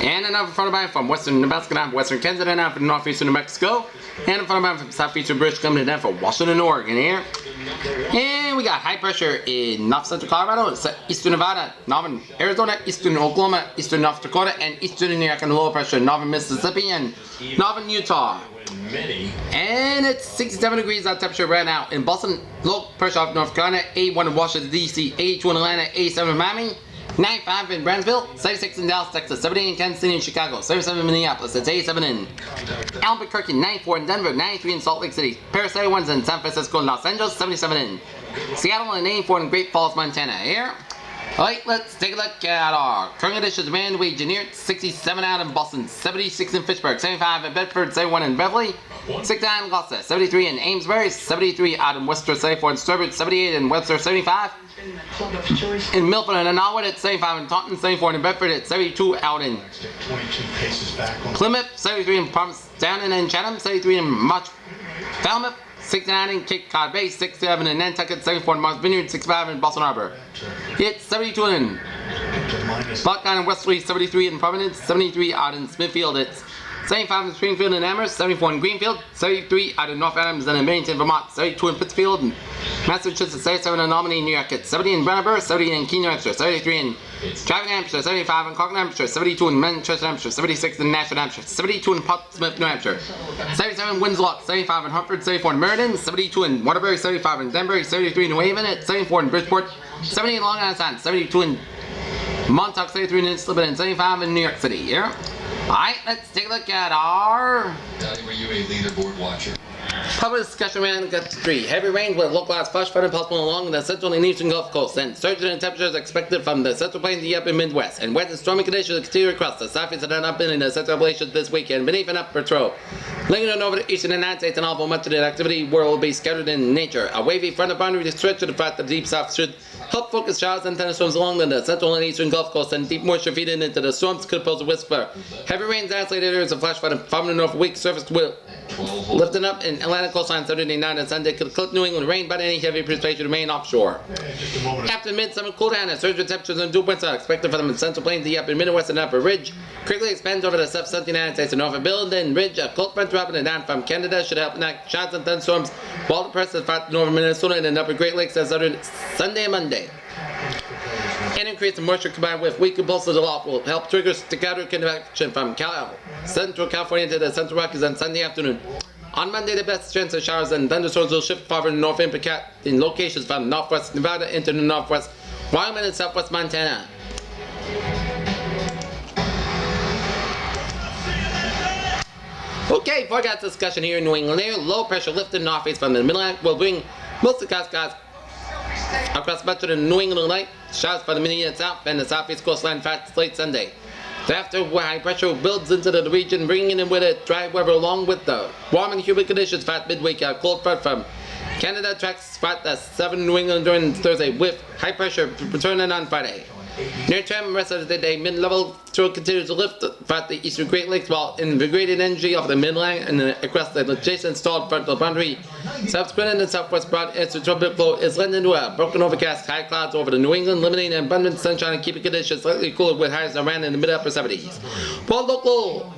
And another front of mine from western Nebraska down to western Kansas and down from northeastern New Mexico. And a front of mine from southeastern British Columbia down from Washington, Oregon here. And we got high pressure in north central Colorado, eastern Nevada, northern Arizona, eastern Oklahoma, eastern North Dakota, and eastern New York, and low pressure in northern Mississippi and northern Utah. And it's 67 degrees out temperature right now in Boston, low pressure off North Carolina, 81 in Washington, D.C., 82 in Atlanta, 87 in Miami, 95 in Brownsville, 76 in Dallas, Texas, 78 in Kansas City and Chicago, 77 in Minneapolis, it's 87 in Albuquerque, 94 in Denver, 93 in Salt Lake City, Paris, 81 in San Francisco and Los Angeles, 77 in Seattle, and 84 in Great Falls, Montana. Here. Alright, let's take a look at our current conditions. Demand wage in here, 67 out in Boston, 76 in Fitchburg, 75 in Bedford, 71 in Beverly, 69 in Gloucester, 73 in Amesbury, 73 out in Worcester, 74 in Sturbridge, 78 in Webster, 75 in Milford and Norwood, at 75 in Taunton, 74 in Bedford, at 72 out in Plymouth, 73 in Provincetown and Chatham, 73 in March Falmouth, 69 in Cape Cod Bay, 67 in Nantucket, 74 in Martha's Vineyard, 65 in Boston Harbor. It's 72 in Buckeye and Westerly, 73 in Providence, 73 out in Smithfield. It's 75 in Springfield and Amherst, 74 in Greenfield, 73 out in North Adams and in Bennington, Vermont, 72 in Pittsfield, Massachusetts, 77 in Albany, New York, it's 70 in Brennerborough, 70 in Keene, New Hampshire, 73 in Stratford, New Hampshire, 75 in Concord, New Hampshire, 72 in Manchester, New Hampshire, 76 in Nashville, New Hampshire, 72 in Portsmouth, New Hampshire, 77 in Winslow, 75 in Hartford, 74 in Meriden, 72 in Waterbury, 75 in Denver, 73 in New Haven, at 74 in Bridgeport, 70 in Long Island, 72 in Montauk, 73 in Islip, and 75 in New York City. Here. Alright, let's take a look at our Were you a leaderboard watcher? public discussion round. Got 3. Heavy rain with localized flash flooding possible along the central and eastern Gulf Coast, and surges in temperatures expected from the central plains to the upper Midwest, and wet and stormy conditions continue across the southeast and up in the central Appalachians this weekend, beneath and upper trough. Lingering over the eastern United States and although much of the activity will be scattered in nature. A wavy frontal boundary to stretch to the front of the deep south should help focus showers and thunderstorms along the central and eastern Gulf Coast, and deep moisture feeding into the storms could pose a risk for heavy rains, isolated areas of flash flooding from the north. Weak surface will lifting up in Atlantic coastline Saturday night and Sunday could clip New England rain, but any heavy precipitation remain offshore. After midsummer cool down and surge in temperatures and dew points are expected for the central plains, the upper Midwest and upper ridge quickly expands over the south United States and northern building ridge. A cold front dropping and down from Canada should help knock showers and thunderstorms while depressed as far northern Minnesota and upper Great Lakes as Sunday and Monday. An increase in moisture combined with weaker pulses aloft will help trigger staccato convection from Central California to the Central Rockies on Sunday afternoon. On Monday, the best chance of showers and thunderstorms will shift farther north in locations from northwest Nevada into the northwest Wyoming and southwest Montana. Okay, forecast discussion here in New England. There, low pressure lifted northeast from the Mid-Atlantic will bring most of the skies across much of the New England tonight. Showers for the immediate south and the southeast coastline fast late Sunday. After high pressure builds into the region, bringing in with it dry weather along with the warm and humid conditions. Fat midweek, a cold front from Canada tracks spot the 7 New England during Thursday with high pressure returning on Friday. Near term, rest of the day, mid-level will continue to lift throughout the eastern Great Lakes while invigorated energy of the Midland and across the adjacent stalled frontal boundary. Subsequent and the southwest broad tropical flow is led into a broken overcast high clouds over the New England, limiting abundant sunshine and keeping conditions slightly cooler with highs around in the mid-upper 70s. For local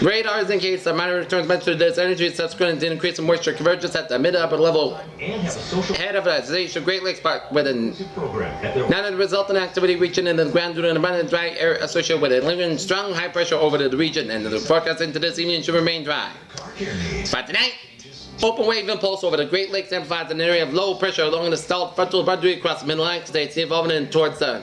radars indicate a minor return to this energy subsequent to increase in moisture convergence at the mid-upper level ahead of the Great Lakes Park with an now the resultant activity reaching in the ground due to an abundant dry air associated with a lingering strong high pressure over the region, and the forecast into this evening should remain dry. But tonight, open wave impulse over the Great Lakes amplifies an area of low pressure along the stalled frontal boundary across the Mid-Atlantic states, evolving in towards the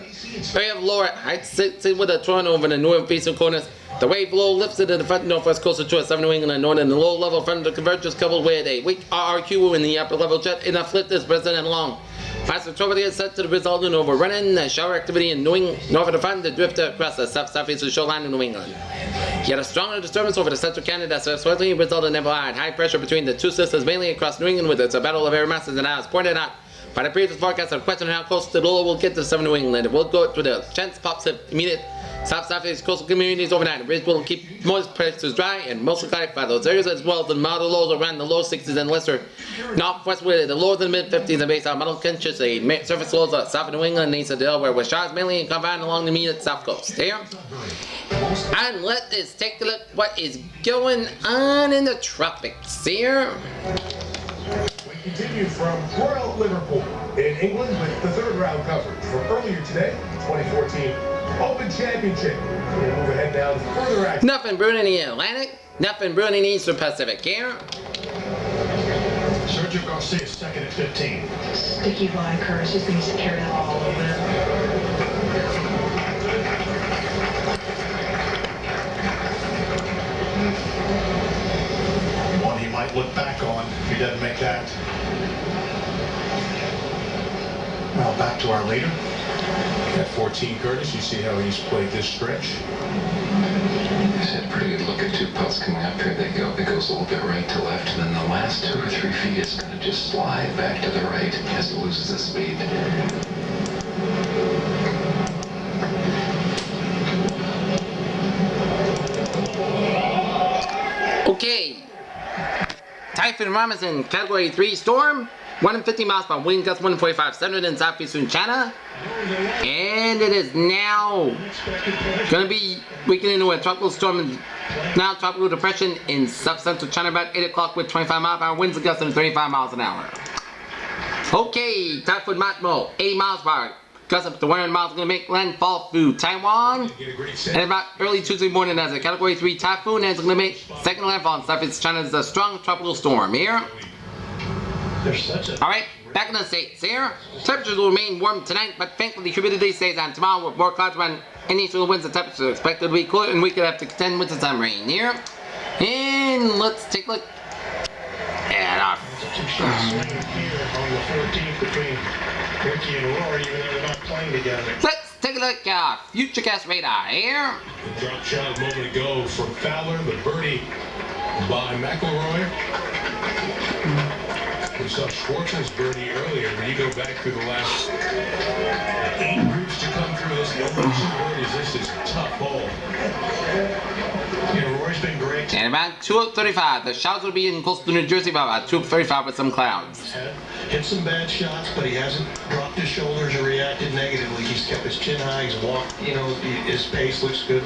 area of lower heights with a torrent over the northeastern corners. The wave low lifts into the front northwest coastal to a 7 New England and north, and the low level front of the convergence coupled with a weak RRQ in the upper level jet enough lift is present and long. Past the tropical is set to the resulting overrunning shower activity in New England, north of the front, the drift across the southeastern shoreline of New England. Yet a stronger disturbance over the central Canada subsequently resulted in high pressure between the two systems, mainly across New England, with its battle of air masses, and as pointed out by the previous forecast of question how close the low will get to 7 New England. It will go to the chance pops of immediate Southeast coastal communities overnight. The ridge will keep moist temperatures dry and mostly cloudy by those areas, as well as the moderate lows around the low 60s and lesser northwest with the lows in the mid 50s and based on model conditions. The surface lows of south of New England and east of Delaware with showers mainly confined along the immediate south coast. Here. And let us take a look what is going on in the tropics here. We continue from Royal Liverpool in England with the third round coverage from earlier today, 2014 Open Championship. We're going to move ahead now to further action. Nothing brewing in the Atlantic, nothing brewing in the Eastern Pacific here. Sergio Garcia second at 15. Sticky line curves, just needs to carry that ball a little bit. One he might look back on if he doesn't make that. Well, back to our leader. At 14, Curtis, you see how he's played this stretch. He's had a pretty good look at two putts coming up here. They go. It goes a little bit right to left, and then the last 2 or 3 feet is going to just slide back to the right as it loses the speed. Okay. Typhoon Robinson, Category 3 storm. 150 miles per hour, wind gusts 145 centered in southeastern China. And it is now going to be weakening into a tropical storm, now tropical depression in south-central China about 8 o'clock with 25 miles per hour, winds gusting 35 miles an hour. Okay, Typhoon Matmo, 80 miles per hour, gusts up to 100 miles, going to make landfall through Taiwan. And about early Tuesday morning as a Category 3 typhoon, and it's going to make second landfall in southeast China as a strong tropical storm here. Alright, back in the States here. Temperatures will remain warm tonight, but thankfully humidity stays on tomorrow with more clouds around and easterly winds. The temperatures are expected to be cooler and we could have to contend with some rain here. And let's take a look at our let's take a look at our Futurecast radar here. The drop shot a moment ago from Fowler, the birdie by McElroy. We saw Schwartzman's birdie earlier. When you go back through the last 8 groups to come through this, the only 2 birdies, this is a tough hole. You know, Roy's been great. And about 2:35, the showers will be in coastal New Jersey by about 2:35 with some clouds. Hit some bad shots, but he hasn't dropped his shoulders or reacted negatively. He's kept his chin high. He's walked. You know, his pace looks good.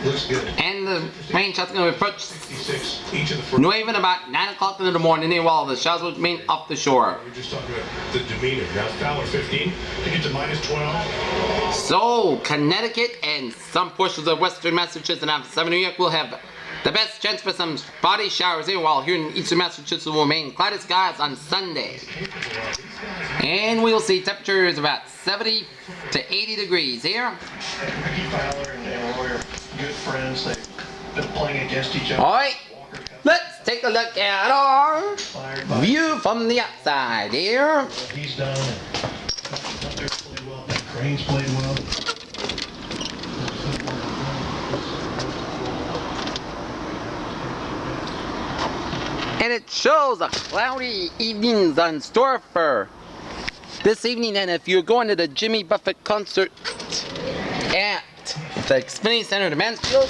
Looks good. And the rain showers are going to approach 66 each of the first. New Haven about 9 o'clock in the morning. While the showers will remain off the shore. We're just talking about the demeanor. Now Fowler 15 to get to -12. So Connecticut and some portions of western Massachusetts and southern New York will have the best chance for some spotty showers here, while here in eastern Massachusetts will remain cloudy skies on Sunday. And we'll see temperatures about 70 to 80 degrees here. Ricky Fowler and Roy are good friends. They've been playing against each other. Alright, let's take a look at our view from the outside here. He's done. Hunter's played well. Crane's played well. And it shows a cloudy evenings on store for this evening. And if you're going to the Jimmy Buffett concert at the Xfinity Center in Mansfield,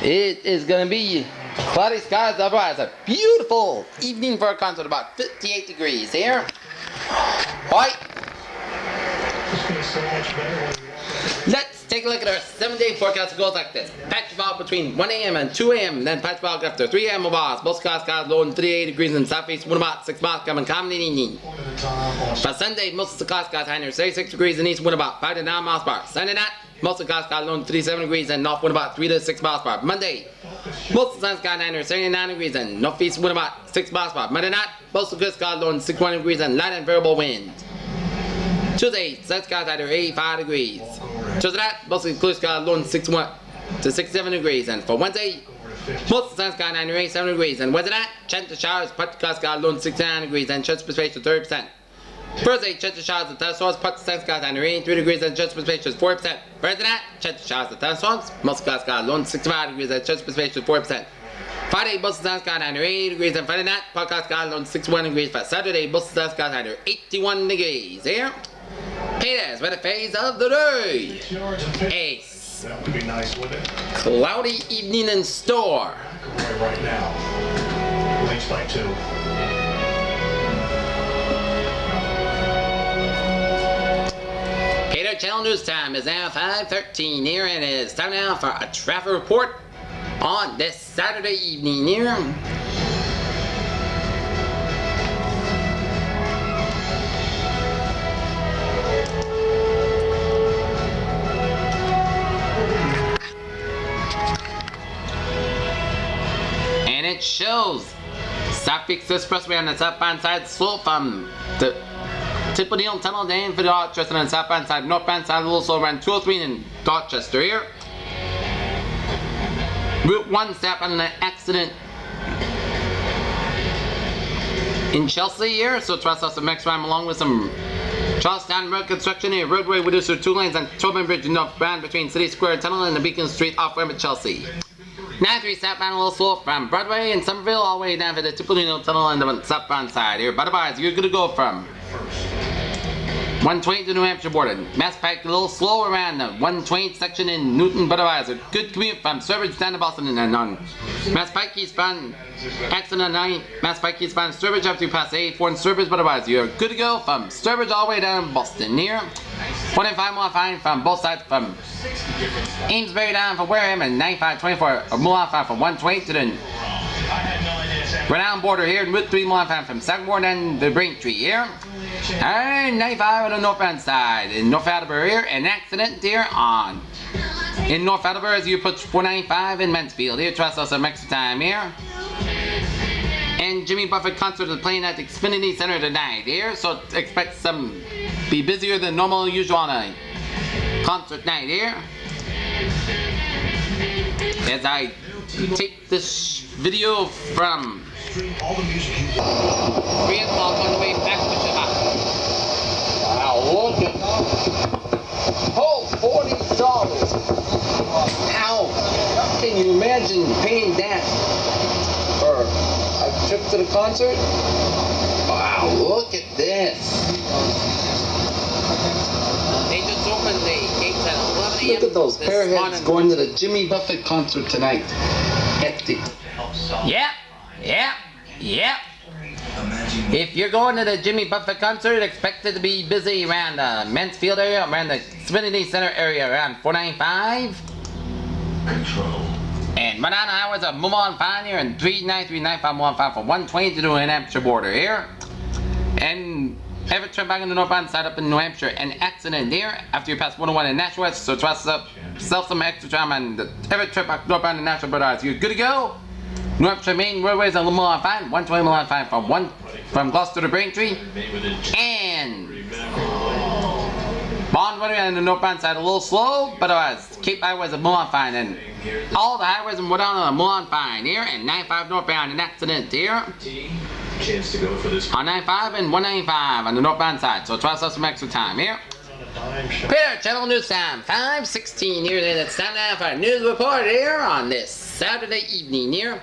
it is going to be cloudy skies. Otherwise, a beautiful evening for a concert, about 58 degrees here. Alright, let's take a look at our 7-day forecast. It goes like this. Patchy fog between 1 a.m. and 2 a.m. Then patchy fog after 3 a.m. Most skies low in 38 degrees in the southeast. Wind about 6 miles coming calm in the evening. By Sunday, most of the skies high near 36 degrees in east. Wind about 5 to 9 miles per hour. Sunday night, most of the skies low in 37 degrees and north. Wind about 3 to 6 miles per hour. Monday, most of the sun sky high near 79 degrees and northeast. Wind about 6 miles per hour. Monday night, most of the skies low in 61 degrees and light and variable wind. Tuesday, sun skies high near 85 degrees. Tuesday night, mostly clear skies low in 61 to 67 degrees. And for Wednesday, most of the sun sky high near 87 degrees. And Wednesday night, chance of showers, partly sky low in 69 degrees and chance of precipitation 30%. Thursday, chance of showers and thunderstorms, partly sun sky high near 83 degrees and chance of precipitation 40%. Thursday night, chance of showers and thunderstorms, most of the sky low in 65 degrees and chance of precipitation 40%. Friday, most of the sun sky high near 80 degrees and Friday night, partly sky low in 61 degrees. For Saturday, most of the sun sky high near 81 degrees. Here, Peters with a phase of the day. A Would be nice, wouldn't it? Cloudy evening in store. Right now. Leads by 2. Cater Channel News time is now 5:13 here, and it is time now for a traffic report on this Saturday evening here. And it shows South Peaks Expressway on the southbound side slow from the Tip of Neal Tunnel down for Dorchester, and southbound side, northbound side a little slow around 203 in Dorchester here. Route 1 southbound in an accident in Chelsea here, so trust us to next time along with some Charlestown Road construction here. Roadway reduced to 2 lanes on Tobin Bridge northbound between City Square Tunnel and the Beacon Street off-ramp at Chelsea. 93 southbound a little slow from Broadway and Somerville all the way down to the Tip of Neal Tunnel on the southbound side here. Otherwise, you're gonna go from 120 to New Hampshire border. Mass Pike a little slow around the 120 section in Newton, but otherwise a good commute from Sturbridge down to Boston and on Mass Pike eastbound, accident 9, Mass Pike eastbound Sturbridge up to past 84 in Sturbridge, but otherwise you're good to go from Sturbridge all the way down to Boston here. 25 mile fine from both sides from Amesbury down from Wareham and 9524 or mile fine from 120 to the Renown border here, and Route 3 mile fine from Sagamore and the Braintree here. And 95 on the northbound side in North Attleboro here, an accident here on in North Attleboro as you approach 495 in Mansfield here. Trust us some extra time here. And Jimmy Buffett concert is playing at the Xfinity Center tonight here, so expect some be busier than normal usual on a concert night here. As I take this video from 3 o'clock on the way back to Chicago. Wow, look at oh, $40. How can you imagine paying that for a trip to the concert? Wow, look at this. They just opened the gates at 11 a.m. Look at those pairheads going to the Jimmy Buffett concert tonight. Yeah. If you're going to the Jimmy Buffett concert, expect it to be busy around the Mansfield area, around the Xfinity Center area, around 495. Control. And run on the highways of Mumon Pioneer and 393, 9515 from 120 to the New Hampshire border here. And every trip back on the northbound side up in New Hampshire, an accident here after you pass 101 in Nashua, so trust up, self some extra time on the every trip back northbound in Nashua border. You're good to go. New Hampshire main roadways on mile fine, 120 mile fine from Gloucester to Braintree, and Bond running on the northbound side a little slow, but otherwise Cape Highways of mile fine, and all the highways and down on the mile fine here, and 95 northbound an accident here. Chance to go for this On 95 and 195 on the northbound side, so trust us some extra time here. Cater Channel News time, 5:16 here, and it's time now for a news report here on this Saturday evening here.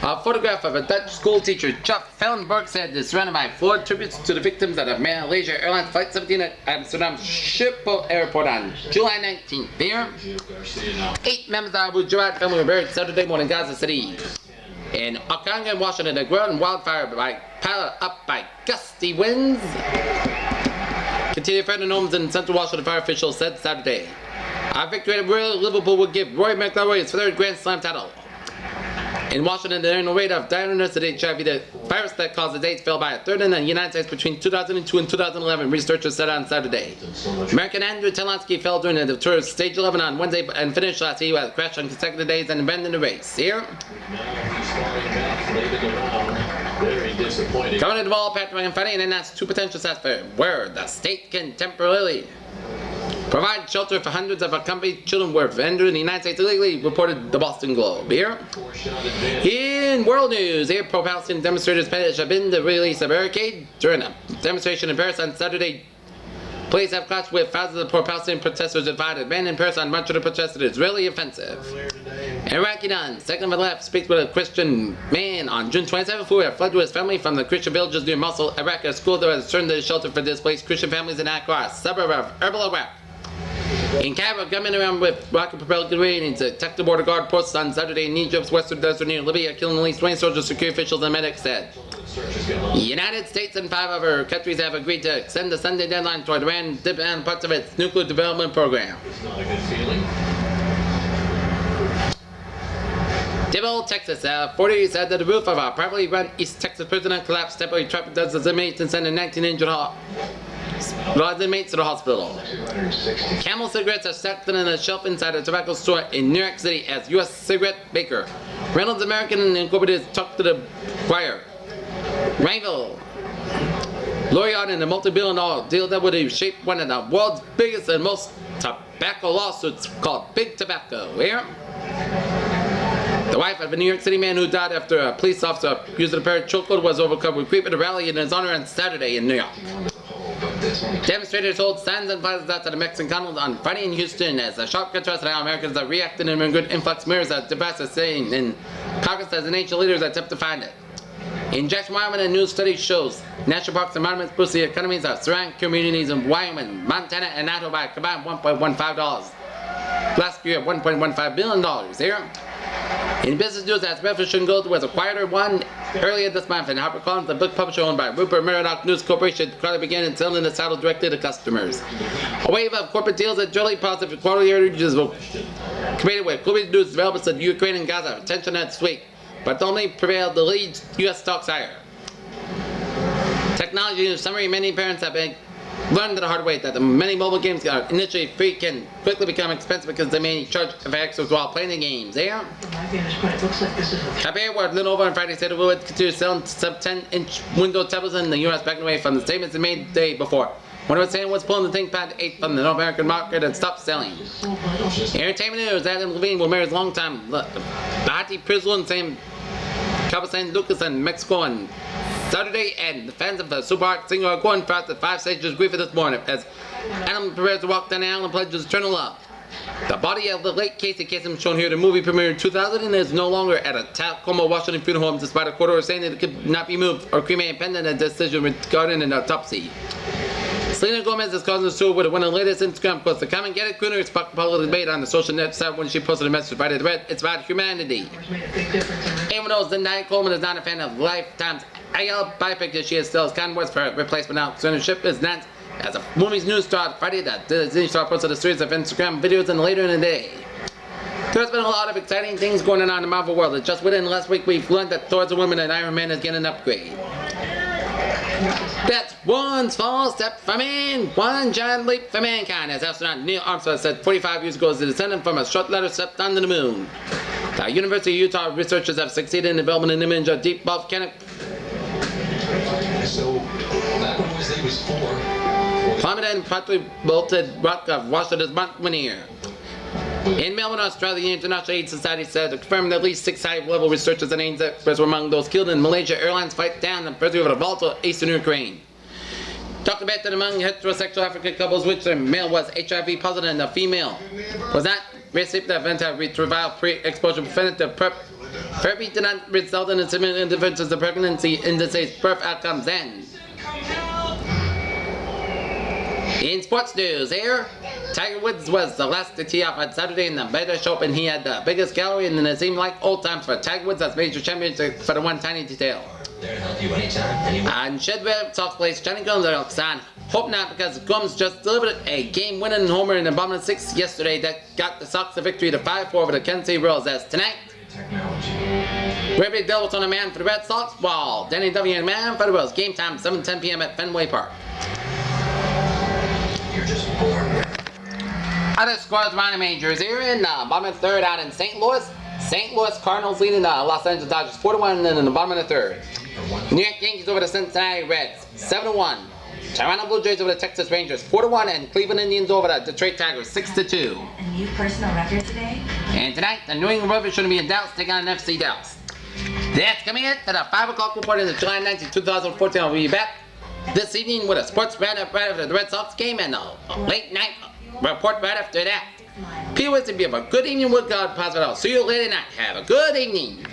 A photograph of a Dutch school teacher, Jeff Vellenberg, said is surrounded by 4 tributes to the victims of the Malaysia Airlines Flight 17 at Amsterdam Schiphol Airport on July 19th here. 8 members of the Gujarat family were buried Saturday morning in Gaza City. In Okanagan, Washington, a growing wildfire piled up by gusty winds. Continued further homes in Central Washington, fire officials said Saturday. Our victory at Liverpool will give Roy McIlroy his 3rd Grand Slam title. In Washington, the annual rate of diagnosis of HIV, the virus that causes AIDS, fell by a 3rd in the United States between 2002 and 2011, researchers said on Saturday. American Andrew Telonsky fell during the tour of Stage 11 on Wednesday and finished last year with a crash on consecutive days and abandoned the race. Here. Governor Deval, Patrick and Fanning announced 2 potential steps for where the state can temporarily provide shelter for hundreds of accompanied children who were entered in the United States illegally, reported the Boston Globe. Here. In world news, here pro-Palestinian demonstrators have been to release a barricade during a demonstration in Paris on Saturday. Police have clashed with thousands of pro-Palestinian protesters divided. Men in Paris on much of the protest is really offensive. Iraqi Don, second from the left, speaks with a Christian man on June 27th who had fled with his family from the Christian villages near Mosul, Iraq, a school that has turned to shelter for displaced Christian families in Accra, a suburb of Erbil, Iraq. In Cairo, gunmen around with rocket-propelled grenades attacked the border guard posts on Saturday in Egypt's western desert near Libya, killing at least 20 soldiers, security officials, and medics said. The United States and 5 other countries have agreed to extend the Sunday deadline toward Iran dip down parts of its nuclear development program. Dibble, Texas. 40 said that the roof of a privately run East Texas prison collapsed, temporarily trapped dozens of inmates and sent 19 injured inmates to the hospital. Camel cigarettes are stacked in a shelf inside a tobacco store in New York City as U.S. cigarette maker Reynolds American Incorporated talked to the choir. Rival L'Oreal in a multi-billion-dollar deal that would have shaped one of the world's biggest and most tobacco lawsuits called Big Tobacco. Where? The wife of a New York City man who died after a police officer used a pair of chokehold was overcome with grief at a rally in his honor on Saturday in New York. Demonstrators hold signs and plazas outside the Mexican Consulate on Friday in Houston as a sharp contrast to how Americans are reacting and good influx mirrors as devices saying in Congress as the nation leaders attempt to find it. In Jackson, Wyoming, a new study shows national parks and monuments boost the economies of surrounding communities in Wyoming, Montana, and Idaho by a combined $1.15. Last year, $1.15 billion. Here. In business news, as Revolution Gold was acquired or won earlier this month, and HarperCollins, the book publisher owned by Rupert Murdoch News Corporation, quietly began selling the title directly to customers. A wave of corporate deals that generally positive quality urges were created with global news developments in Ukraine and Gaza. Tension next week, but only prevailed to lead U.S. stocks higher. Technology news summary: many parents have been learned the hard way that the many mobile games that are initially free can quickly become expensive because they may charge for access while playing the games. There. Compared with Lenovo on Friday said it would continue selling sub 10-inch Windows tablets in the U.S. backing away from the statements it made the day before. One of saying was pulling the ThinkPad 8 from the North American market and stopped selling. Entertainment news: Adam Levine will marry his longtime Bahati Prislin, same couple St. Lucas in Mexico on Saturday, and the fans of the superhot singer are going throughout the 5 stages of grief this morning as Adam prepares to walk down the aisle and pledges eternal love. The body of the late Casey Kasem, shown here, the movie premiered in 2000 and is no longer at a Tacoma, Washington funeral home, despite a court order saying that it could not be moved or cremated pending a decision regarding an autopsy. Selena Gomez is causing a stir with one of the latest Instagram posts. The comment get it crooner sparked public debate on the social net site when she posted a message by the thread. It's about humanity. Even though Zendaya Coleman is not a fan of Lifetime's IL biopic, she is still as kind words for her replacement now. Ownership is not as a movie's news star Friday that Disney Star posted a series of Instagram videos and later in the day. There's been a lot of exciting things going on in the Marvel world. Just within last week we've learned that Thor's a woman and Iron Man is getting an upgrade. That's one small step for man, one giant leap for mankind, as astronaut Neil Armstrong said 45 years ago as a descendant from a short letter stepped onto the moon. The University of Utah researchers have succeeded in developing an image of deep volcanic plummeted and partly bolted rock of Washington's Mount Rainier. In Melbourne, Australia, the International AIDS Society said to confirm that at least 6 high-level researchers and AIDS experts were among those killed in Malaysia Airlines fight down and pursuit of a volatile eastern Ukraine. Talked about that among heterosexual African couples, which the male was HIV positive and the female was not received the antiretroviral pre-exposure preventative therapy did not result in a similar differences in pregnancy indices, birth outcomes, and in sports news here, Tiger Woods was the last to tee off on Saturday in the British Open. He had the biggest gallery, and it seemed like old times for Tiger Woods as major championship for the one tiny detail. There to help you anytime. And Shedwell Sox plays Johnny Gomes on. Hope not, because Gomes just delivered a game-winning homer in the bottom of the 6th yesterday that got the Sox a victory to 5-4 over the Kansas City Royals. As tonight, Ray Devils on a man for the Red Sox, while Danny W. and man for the Royals. Game time 7:10 p.m. at Fenway Park. You're just born. Other scores around the majors here in the bottom of the 3rd out in St. Louis. St. Louis Cardinals leading the Los Angeles Dodgers 4-1 in the bottom of the 3rd. New York Yankees over the Cincinnati Reds 7-1. Toronto Blue Jays over the Texas Rangers 4-1, and Cleveland Indians over the Detroit Tigers 6-2. A new personal record today? And tonight, the New England Rovers should be in Dallas taking on FC Dallas. That's coming in to the 5 o'clock report in the July 19, 2014. I'll be back this evening with a sports roundup right after the Red Sox game and a late night report right after that. Peter Wisdom, have a good evening with God, positive. I'll see you later tonight. Have a good evening.